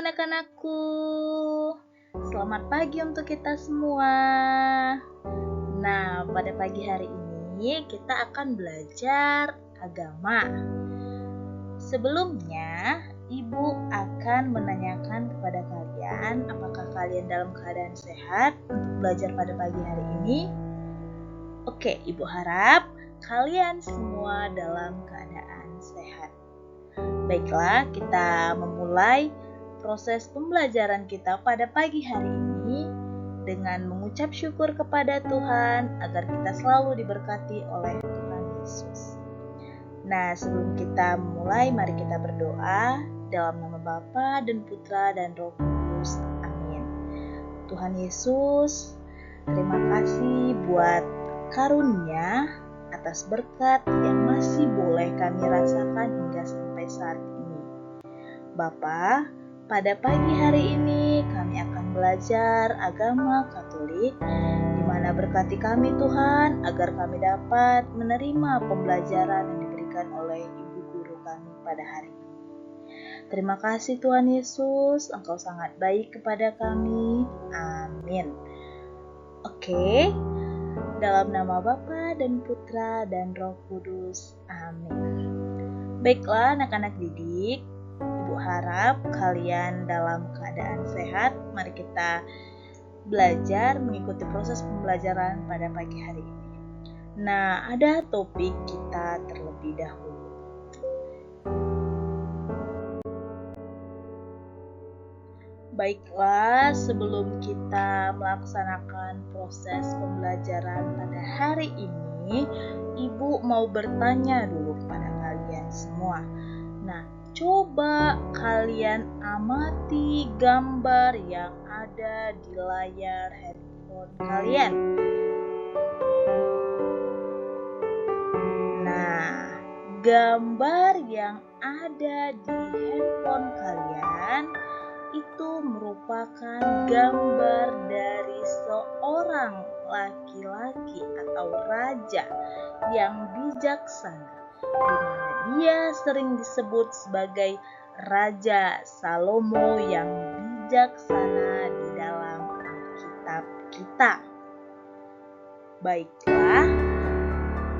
anak-anakku. Selamat pagi untuk kita semua. Nah, pada pagi hari ini kita akan belajar agama. Sebelumnya, Ibu akan menanyakan kepada kalian apakah kalian dalam keadaan sehat untuk belajar pada pagi hari ini. Oke, Ibu harap kalian semua dalam keadaan sehat. Baiklah, kita memulai proses pembelajaran kita pada pagi hari ini dengan mengucap syukur kepada Tuhan agar kita selalu diberkati oleh Tuhan Yesus. Nah, sebelum kita mulai, mari kita berdoa dalam nama Bapa dan Putra dan Roh Kudus. Amin. Tuhan Yesus, terima kasih buat karunia atas berkat yang masih boleh kami rasakan hingga sampai saat ini. Bapa, pada pagi hari ini kami akan belajar agama Katolik, di mana berkati kami Tuhan agar kami dapat menerima pembelajaran yang diberikan oleh Ibu Guru kami pada hari ini. Terima kasih Tuhan Yesus, Engkau sangat baik kepada kami. Amin. Oke. Dalam nama Bapa dan Putra dan Roh Kudus. Amin. Baiklah anak-anak didik, Ibu harap kalian dalam keadaan sehat. Mari kita belajar mengikuti proses pembelajaran pada pagi hari ini. Nah, ada topik kita terlebih dahulu. Baiklah, sebelum kita melaksanakan proses pembelajaran pada hari ini, Ibu mau bertanya dulu kepada kalian semua. Nah, coba kalian amati gambar yang ada di layar handphone kalian. Nah, gambar yang ada di handphone kalian itu merupakan gambar dari seorang laki-laki atau raja yang bijaksana, di mana dia sering disebut sebagai Raja Salomo yang bijaksana di dalam Alkitab kita. Baiklah,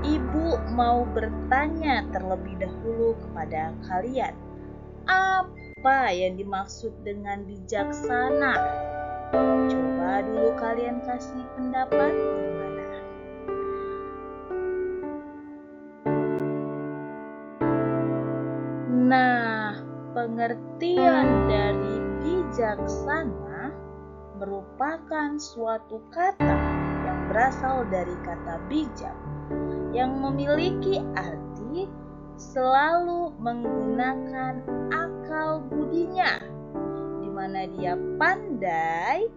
Ibu mau bertanya terlebih dahulu kepada kalian. Apa yang dimaksud dengan bijaksana? Coba dulu kalian kasih pendapat gimana? Nah, pengertian dari bijaksana merupakan suatu kata yang berasal dari kata bijak, yang memiliki arti selalu menggunakan akal budinya, di mana dia pandai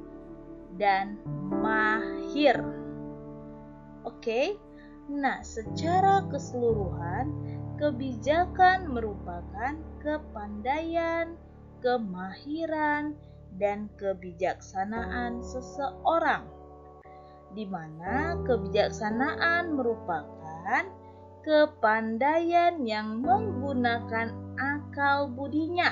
dan mahir. Oke, nah secara keseluruhan kebijakan merupakan kepandaian, kemahiran, dan kebijaksanaan seseorang, di mana kebijaksanaan merupakan kepandaian yang menggunakan akal budinya.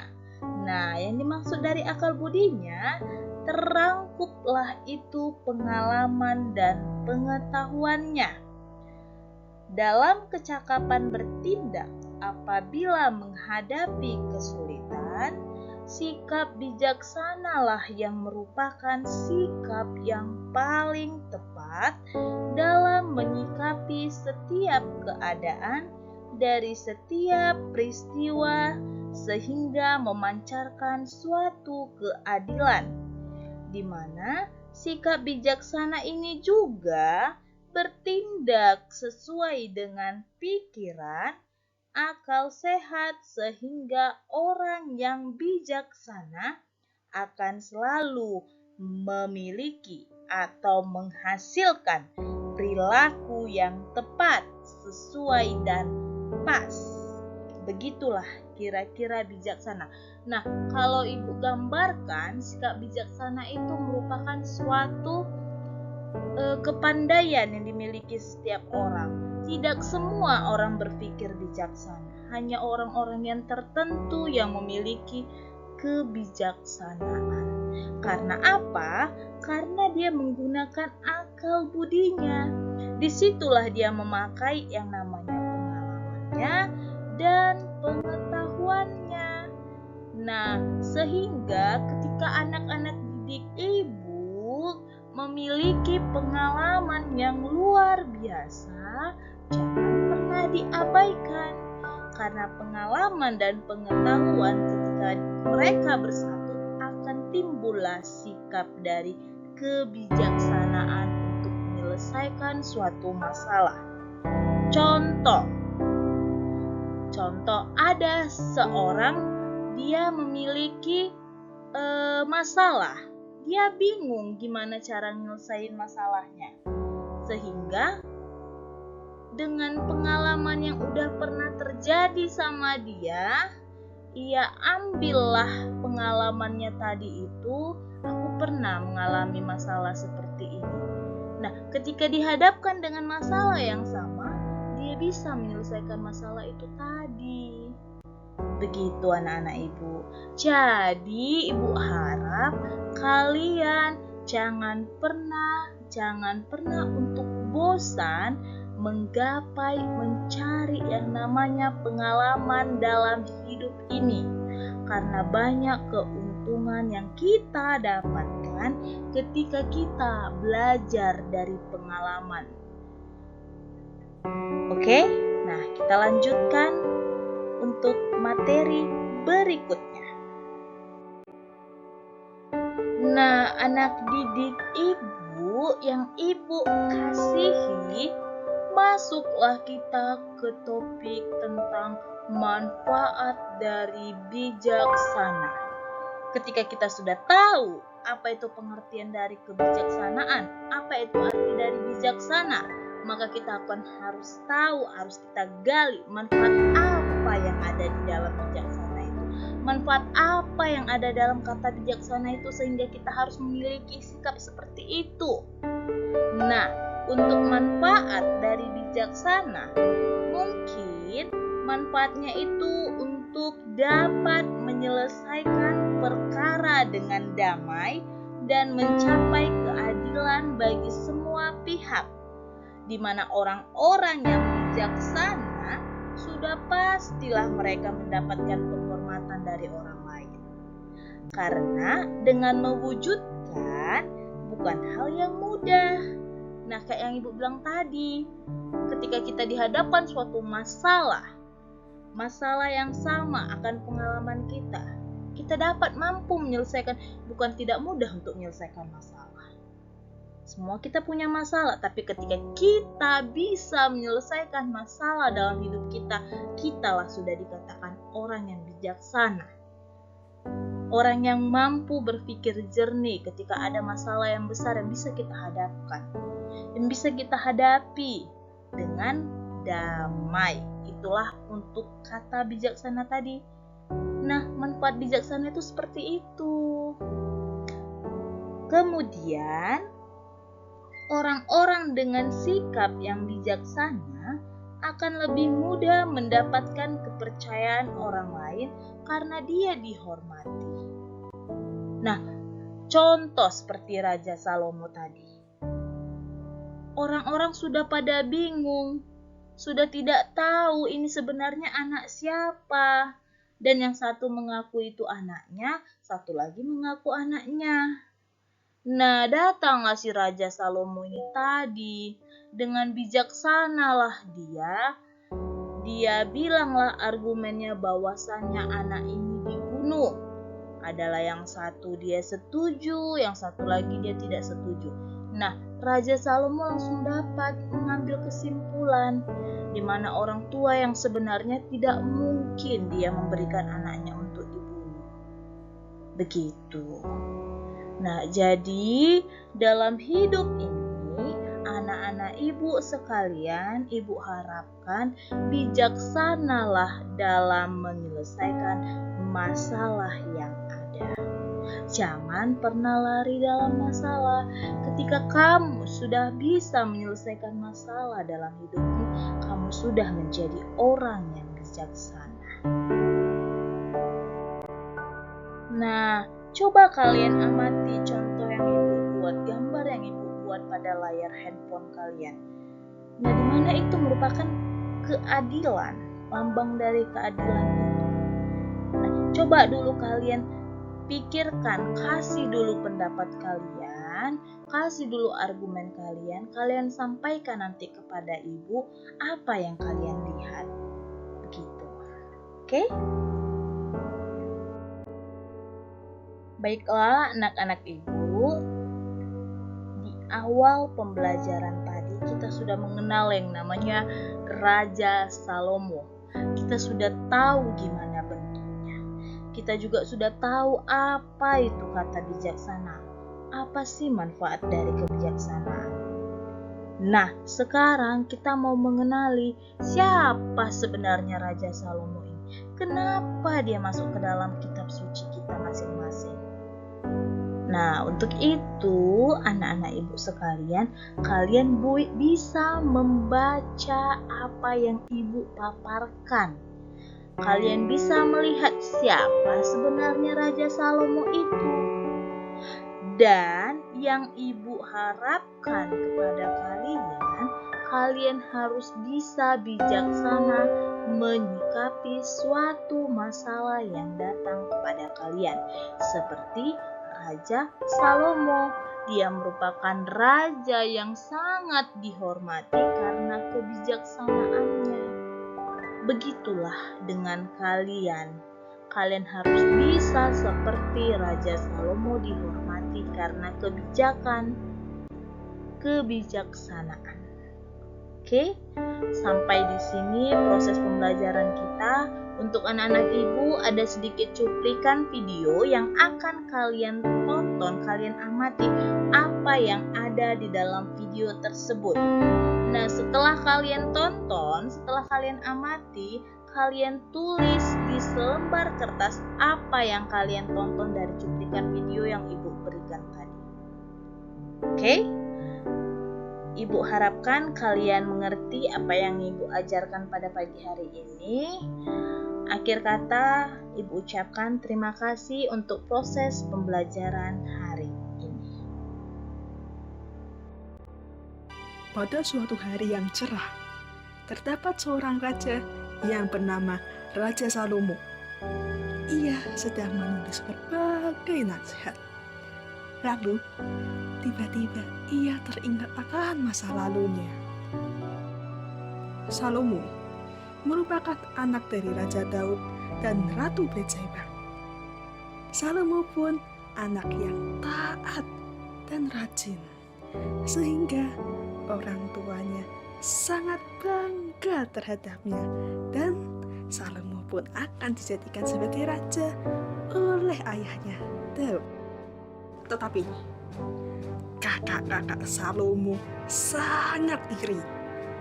Nah, yang dimaksud dari akal budinya, terangkuplah itu pengalaman dan pengetahuannya dalam kecakapan bertindak apabila menghadapi kesulitan. Sikap bijaksanalah yang merupakan sikap yang paling tepat dalam menyikapi setiap keadaan dari setiap peristiwa sehingga memancarkan suatu keadilan, di mana sikap bijaksana ini juga bertindak sesuai dengan pikiran, akal sehat, sehingga orang yang bijaksana akan selalu memiliki atau menghasilkan perilaku yang tepat, sesuai dan pas. Begitulah kira-kira bijaksana. Nah, kalau Ibu gambarkan, sikap bijaksana itu merupakan suatu kepandaian yang dimiliki setiap orang. Tidak semua orang berpikir bijaksana, hanya orang-orang yang tertentu yang memiliki kebijaksanaan. Karena apa? Karena dia menggunakan akal budinya. Disitulah dia memakai yang namanya pengalamannya dan pengetahuannya. Nah, sehingga ketika anak-anak didik ibu memiliki pengalaman yang luar biasa, jangan pernah diabaikan. Karena pengalaman dan pengetahuan ketika mereka bersatu akan timbullah sikap dari kebijaksanaan untuk menyelesaikan suatu masalah. Contoh ada seorang dia memiliki masalah. Dia bingung gimana cara nyelesain masalahnya. Sehingga dengan pengalaman yang udah pernah terjadi sama dia, ia ambillah pengalamannya tadi itu, aku pernah mengalami masalah seperti ini. Nah, ketika dihadapkan dengan masalah yang sama, dia bisa menyelesaikan masalah itu tadi. Begitu anak-anak ibu. Jadi ibu harap kalian jangan pernah untuk bosan mencari yang namanya pengalaman dalam hidup ini. Karena banyak keuntungan yang kita dapatkan ketika kita belajar dari pengalaman. Oke, nah kita lanjutkan untuk materi berikutnya. Nah, anak didik ibu yang ibu kasihi, masuklah kita ke topik tentang manfaat dari bijaksana. Ketika kita sudah tahu apa itu pengertian dari kebijaksanaan, apa itu arti dari bijaksana, maka kita harus kita gali manfaat apa yang ada di dalam bijaksana itu. Manfaat apa yang ada dalam kata bijaksana itu sehingga kita harus memiliki sikap seperti itu. Nah, untuk manfaat dari bijaksana, mungkin manfaatnya itu untuk dapat menyelesaikan perkara dengan damai dan mencapai keadilan bagi semua pihak, di mana orang-orang yang bijaksana sudah pastilah mereka mendapatkan penghormatan dari orang lain. Karena dengan mewujudkan bukan hal yang mudah. Nah, kayak yang ibu bilang tadi, ketika kita dihadapkan suatu masalah yang sama akan pengalaman kita dapat mampu menyelesaikan, bukan tidak mudah untuk menyelesaikan masalah. Semua kita punya masalah, tapi ketika kita bisa menyelesaikan masalah dalam hidup kitalah sudah dikatakan orang yang bijaksana. Orang yang mampu berpikir jernih ketika ada masalah yang besar yang bisa kita hadapkan, yang bisa kita hadapi dengan damai. Itulah untuk kata bijaksana tadi. Nah, manfaat bijaksana itu seperti itu. Kemudian, orang-orang dengan sikap yang bijaksana akan lebih mudah mendapatkan kepercayaan orang lain karena dia dihormati. Nah, contoh seperti Raja Salomo tadi. Orang-orang sudah pada bingung, sudah tidak tahu ini sebenarnya anak siapa. Dan yang satu mengaku itu anaknya, satu lagi mengaku anaknya. Nah, datanglah si Raja Salomo ini tadi. Dengan bijaksanalah dia bilanglah argumennya bahwasannya anak ini dibunuh. Adalah yang satu dia setuju, yang satu lagi dia tidak setuju. Nah, Raja Salomo langsung dapat mengambil kesimpulan di mana orang tua yang sebenarnya tidak mungkin dia memberikan anaknya untuk dibunuh. Begitu. Nah, jadi dalam hidup ini, anak-anak ibu sekalian, ibu harapkan bijaksanalah dalam menyelesaikan masalah yang ada. Jangan pernah lari dalam masalah. Ketika kamu sudah bisa menyelesaikan masalah dalam hidupmu, kamu sudah menjadi orang yang bijaksana. Nah, coba kalian amati contoh yang ibu buat, gambar yang ibu buat pada layar handphone kalian. Nah, dimana itu merupakan keadilan, lambang dari keadilan itu. Nah, coba dulu kalian pikirkan, kasih dulu pendapat kalian, kasih dulu argumen kalian, kalian sampaikan nanti kepada ibu apa yang kalian lihat. Begitu. Oke? Baiklah anak-anak ibu, di awal pembelajaran tadi kita sudah mengenal yang namanya Raja Salomo. Kita sudah tahu gimana bentuknya. Kita juga sudah tahu apa itu kata bijaksana. Apa sih manfaat dari kebijaksanaan? Nah, sekarang kita mau mengenali siapa sebenarnya Raja Salomo ini. Kenapa dia masuk ke dalam kitab suci kita masing-masing? Nah, untuk itu anak-anak ibu sekalian, kalian bisa membaca apa yang ibu paparkan. Kalian bisa melihat siapa sebenarnya Raja Salomo itu. Dan yang ibu harapkan kepada kalian harus bisa bijaksana menyikapi suatu masalah yang datang kepada kalian. Seperti Raja Salomo, dia merupakan raja yang sangat dihormati karena kebijaksanaannya. Begitulah dengan kalian. Kalian harus bisa seperti Raja Salomo dihormati karena kebijaksanaan. Oke, sampai di sini proses pembelajaran kita. Untuk anak-anak ibu ada sedikit cuplikan video yang akan kalian tonton, kalian amati apa yang ada di dalam video tersebut. Nah, setelah kalian tonton, setelah kalian amati, kalian tulis di selembar kertas apa yang kalian tonton dari cuplikan video yang ibu berikan tadi. Oke? Ibu harapkan kalian mengerti apa yang ibu ajarkan pada pagi hari ini. Akhir kata, ibu ucapkan terima kasih untuk proses pembelajaran hari ini. Pada suatu hari yang cerah, terdapat seorang raja yang bernama Raja Salomo. Ia sedang menulis berbagai nasihat. Lalu, tiba-tiba ia teringat akan masa lalunya. Salomo merupakan anak dari Raja Daud dan Ratu Batseba. Salomo pun anak yang taat dan rajin, sehingga orang tuanya sangat bangga terhadapnya, dan Salomo pun akan dijadikan sebagai raja oleh ayahnya Daud. Tetapi kakak-kakak Salomo sangat iri.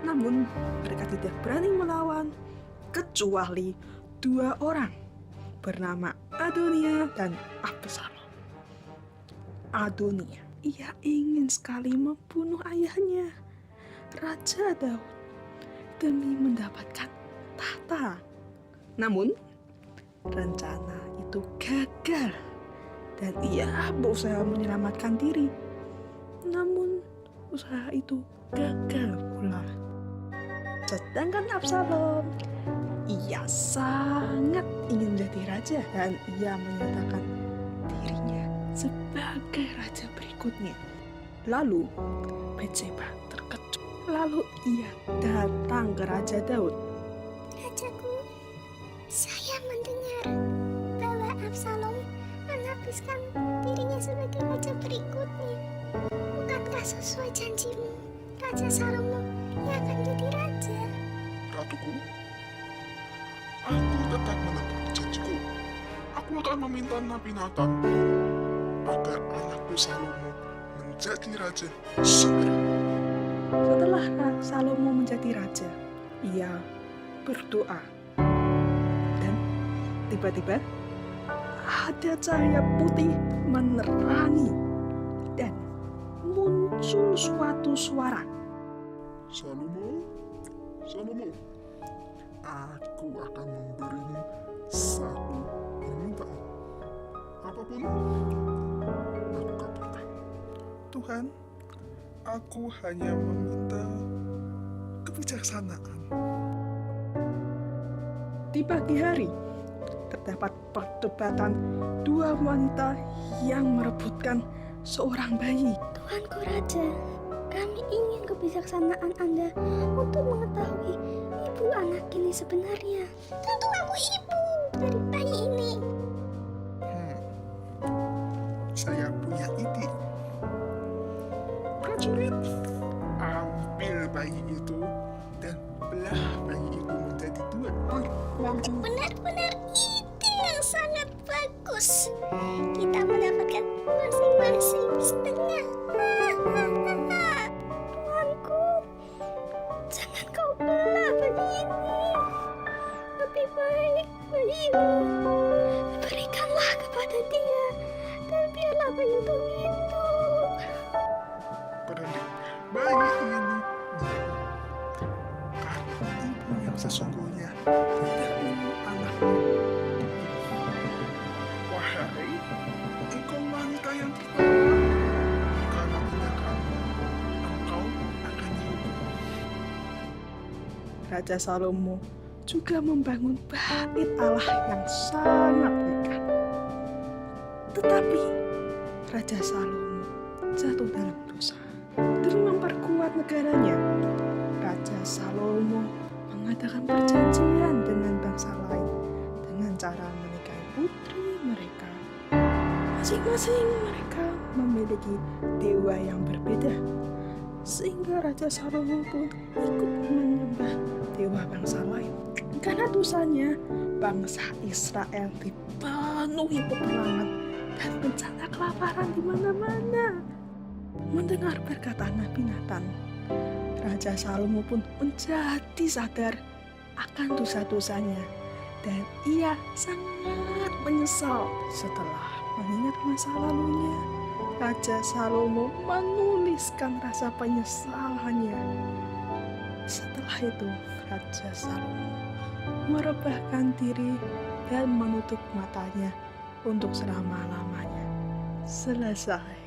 Namun mereka tidak berani melawan kecuali dua orang bernama Adonia dan Absalom. Adonia, ia ingin sekali membunuh ayahnya, Raja Daud, demi mendapatkan tahta. Namun rencana itu gagal dan ia berusaha menyelamatkan diri. Namun usaha itu gagal pula. Sedangkan Absalom, ia sangat ingin menjadi raja dan ia menyatakan dirinya sebagai raja berikutnya. Lalu Batseba terkejut. Lalu ia datang ke Raja Daud. Rajaku, saya mendengar bahwa Absalom menghabiskan dirinya sebagai raja berikutnya. Bukankah sesuai janjimu, Raja Salomo yang akan jadi raja? Ratuku, aku tetap menepati janjiku. Aku akan meminta Nabi Nathan agar anakku Salomo menjadi raja segera. Setelah Salomo menjadi raja, ia berdoa. Dan tiba-tiba ada cahaya putih menerangi dan muncul suatu suara. Salomo, aku akan memberimu satu permintaan. Apa pun aku kabulkan. Tuhan, aku hanya meminta kebijaksanaan. Di pagi hari, terdapat perdebatan dua wanita yang merebutkan seorang bayi. Tuanku Raja, kami ingin kebijaksanaan Anda untuk mengetahui ibu anak ini sebenarnya. Tentu aku ibu dari bayi ini. Saya punya ide. Prajurit, ambil bayi itu dan belah bayi itu menjadi dua. Tuanku. Benar-benar ide yang sangat bagus. Kita mendapatkan masing-masing setengah. Tuanku, jangan kau belah bayi ini. Lebih baik bayi ini berikanlah kepada dia dan biarlah bayi itu hidup. Berarti bayi ini karena ibu yang sesungguhnya tidak ingin anaknya. Wahai engkau wanita yang pertama, karena tindakan engkau akan dihukum. Raja Salomo juga membangun bait Allah yang sangat megah. Tetapi Raja Salomo jatuh dalam dosa. Demi memperkuat negaranya, Raja Salomo mengadakan perjanjian dengan bangsa lain dengan cara menikahi putri mereka. Masing-masing mereka memiliki dewa yang berbeda, sehingga Raja Salomo pun ikut menyembah dewa bangsa lain. Karena dosanya, bangsa Israel dipenuhi peperangan dan bencana kelaparan di mana-mana. Mendengar perkataan Nabi Nathan, Raja Salomo pun menjadi sadar akan dosa-dosanya dan ia sangat menyesal. Setelah mengingat masa lalunya, Raja Salomo menuliskan rasa penyesalannya. Setelah itu, Raja Salomo merebahkan diri dan menutup matanya untuk selama-lamanya. Selesai.